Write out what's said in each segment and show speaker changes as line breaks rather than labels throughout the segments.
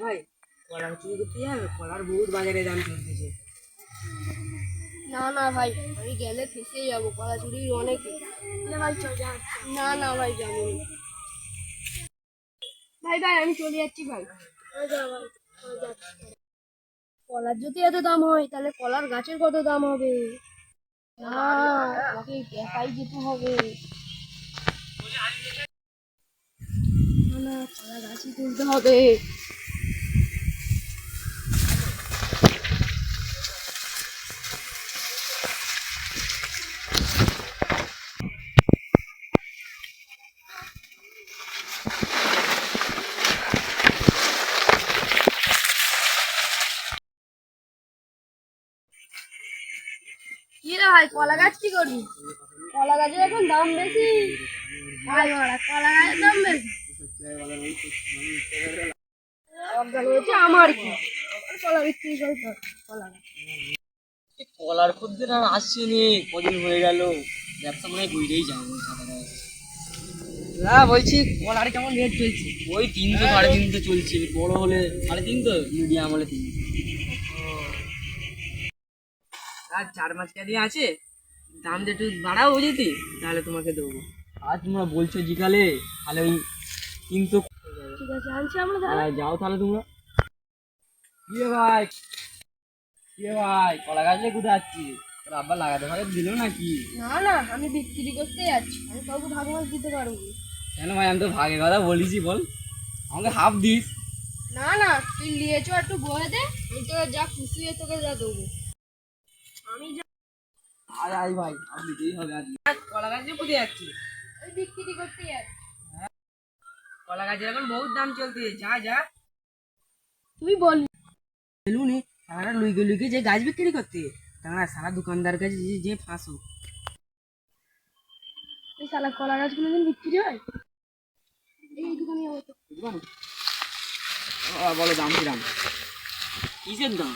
ভাই কলার চুরি করতে যাবে, কলার বহুত বাজারে দাম চলতেছে।
না না ভাই, আমি গেলে ফেসে যাবো, কলা চুরির অনেক। ভাই চল যা। না না ভাই, যাবো না। ভাই ভাই আমি চলে যাচ্ছি ভাই। কলার যদি এত দাম হয় তাহলে কলার গাছের কত দাম হবে? না, আমাকে একাই যেতে হবে। না না, কলা গাছই তুলতে হবে। কি রে ভাই, কলা গাছ কি করবি? কলা গাছের এখন দাম বেশি। ভাই ওরা কলা গাছের দাম বেশি। অজ্ঞান হয়েছে আমার কি, কলা বিক্রি করতে হবে, কলা গাছ।
কলার খদ্দের আর আসছেনি, কদিন হয়ে গেল, ব্যবসা মনে হয় ঘুরেই যাবো। না বলছি কলার কেমন রেট চলছে? ওই 300 350 চলছে, বড় হলে 350, মিডিয়াম হলে 300। আর 4-5 কেজি আছে, দামটা একটু বাড়াও বুঝেছি, তাহলে তোমাকে দেবো। আর তোমরা বলছো জিকালে, তাহলে ওই 300।
ঠিক আছে, আনছি আমরা তাহলে।
যাও তাহলে তোমরা। কি ভাই, কি ভাই, কলা গাছ নিয়ে কোথায় যাচ্ছি? তোর আব্বা লাগাতে ভাগে দিল নাকি?
না না, আমি বিক্রি করতে যাচ্ছি, আমি কাউকে ভাগ মাছ দিতে পারবো না।
কেন ভাই, আমি তো ভাগের কথা বলিছি, বল আমাকে হাফ দিস।
না না, তুই নিয়েছো একটু বয়ে দে, আমি তোকে যা খুশি হয়ে তোকে যা দেবো। আমি যা
আয় আয় ভাই, আর দিতেই হবে আজ। কলা গাছ নিয়ে কোথায় যাচ্ছি?
ওই বিক্রি করতে যাচ্ছি।
কলা গাছের এখন বহুত দাম চলছে, যা যা।
তুই বলবি।
বেলুনি সারা লুইকে লুইকে যে গাছ বিক্রি করতে, তারা সারা দোকানদার কাছে যে যে ফাঁসো।
এই শালা কলা গাছ কোনোদিন বিক্রি হয়? এই দোকানে যাবো তো।
বলো দাম কিরাম? কিসের দাম?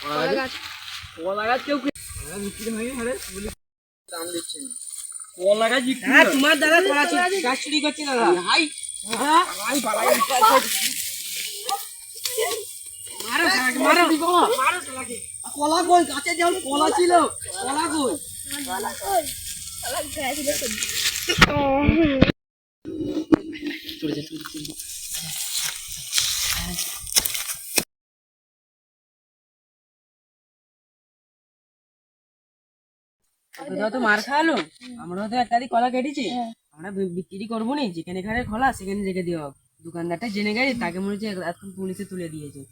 কলা গাছ।
কলা গাছ কেউ কলা বিক্রি হয়নি, আরে বলি দাম দিচ্ছে না। কলা গাছ বিক্রি, হ্যাঁ তোমার দাদা কলা গাছ চুরি করছে দাদা। হাই হ্যাঁ হাই পালাই, মারো শালাকে, মারো মারো শালাকে। কলা কই, গাছে যেমন কলা ছিল, কলা কই?
কলা কই? কলা গাছ দেখুন।
চলে যা চলে যা। তোরা তো মার খাওয়ালো, আমরা তো একটা কলা কেটেছি, আমরা বিক্রি করবো নি, যেখানে এখানে খোলা সেখানে রেখে দেওয়া। দোকানদারটা জেনে গেছে, তাকে মনে হচ্ছে এখন পুলিশে তুলে দিয়েছে।